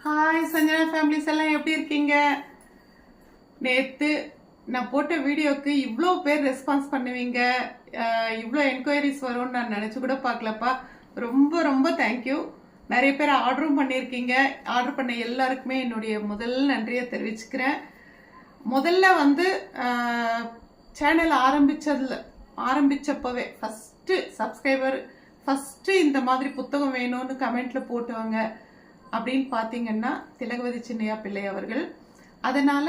Hi Sanjana families எல்லாம் எப்படி இருக்கீங்க? நேற்று நான் போட்ட வீடியோக்கு இவ்வளோ பேர் ரெஸ்பான்ஸ் பண்ணுவீங்க, இவ்வளோ என்கொயரிஸ் வரும்னு நான் நினச்சி கூட பார்க்கலப்பா. ரொம்ப ரொம்ப தேங்க்யூ. நிறைய பேர் ஆர்டரும் பண்ணியிருக்கீங்க. ஆர்டர் பண்ண எல்லாருக்குமே என்னுடைய முதல் நன்றியை தெரிவிச்சுக்கிறேன். முதல்ல சேனல் ஆரம்பிச்சப்பவே ஃபஸ்ட்டு சப்ஸ்கிரைபர் ஃபஸ்ட்டு இந்த மாதிரி புத்தகம் வேணும்னு கமெண்ட்ல போட்டவங்க அப்படின்னு பார்த்தீங்கன்னா திலகவதி சின்னையா பிள்ளை அவர்கள். அதனால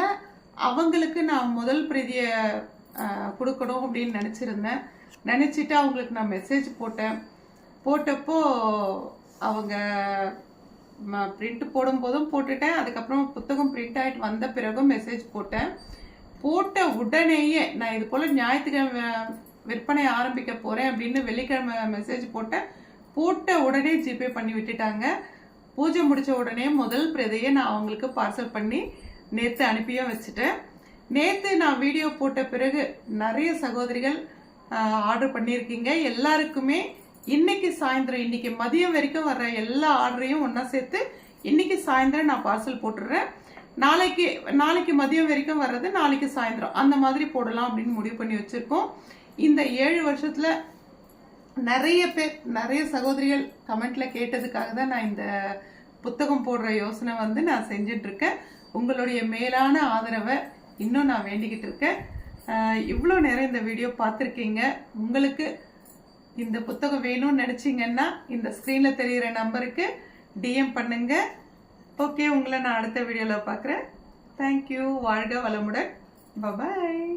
அவங்களுக்கு நான் முதல் பிரதியை கொடுக்கணும் அப்படின்னு நினச்சிட்டு அவங்களுக்கு நான் மெசேஜ் போட்டப்போ அவங்க பிரிண்ட் போடும்போதும் போட்டுட்டேன். அதுக்கப்புறம் புத்தகம் பிரிண்ட் ஆகிட்டு வந்த பிறகும் மெசேஜ் போட்ட உடனேயே நான் இது போல் ஞாயிற்றுக்கிழமை விற்பனை ஆரம்பிக்க போகிறேன் அப்படின்னு வெள்ளிக்கிழமை மெசேஜ் போட்ட உடனே ஜிபே பண்ணி விட்டுட்டாங்க. பூஜை முடிச்ச உடனே முதல் பிரதியை நான் அவங்களுக்கு பார்சல் பண்ணி நேற்று அனுப்பியும் வச்சுட்டேன். நேற்று நான் வீடியோ போட்ட பிறகு நிறைய சகோதரிகள் ஆர்டர் பண்ணியிருக்கீங்க. எல்லாருக்குமே இன்னைக்கு சாயந்தரம், இன்னைக்கு மதியம் வரைக்கும் வர்ற எல்லா ஆர்டரையும் ஒன்றா சேர்த்து இன்னைக்கு சாயந்தரம் நான் பார்சல் போட்டுடுறேன். நாளைக்கு மதியம் வரைக்கும் வர்றது நாளைக்கு சாயந்தரம் அந்த மாதிரி போடலாம் அப்படின்னு முடிவு பண்ணி வச்சிருக்கோம். இந்த 7 வருஷத்துல நிறைய சகோதரிகள் கமெண்ட்ல கேட்டதுக்காக தான் நான் இந்த புத்தகம் போடுற யோசனை நான் செஞ்சுட்டு இருக்கேன். உங்களுடைய மேலான ஆதரவை இன்னும் நான் வேண்டிக்கிட்டு இருக்கேன். இவ்வளோ நேரம் இந்த வீடியோ பார்த்துருக்கீங்க. உங்களுக்கு இந்த புத்தகம் வேணும்னு நினைச்சீங்கன்னா இந்த ஸ்க்ரீன்ல தெரிகிற நம்பருக்கு டிஎம் பண்ணுங்க. ஓகே, உங்களை நான் அடுத்த வீடியோவில் பார்க்குறேன். தேங்க்யூ. வாழ்க வளமுடன். பாய்.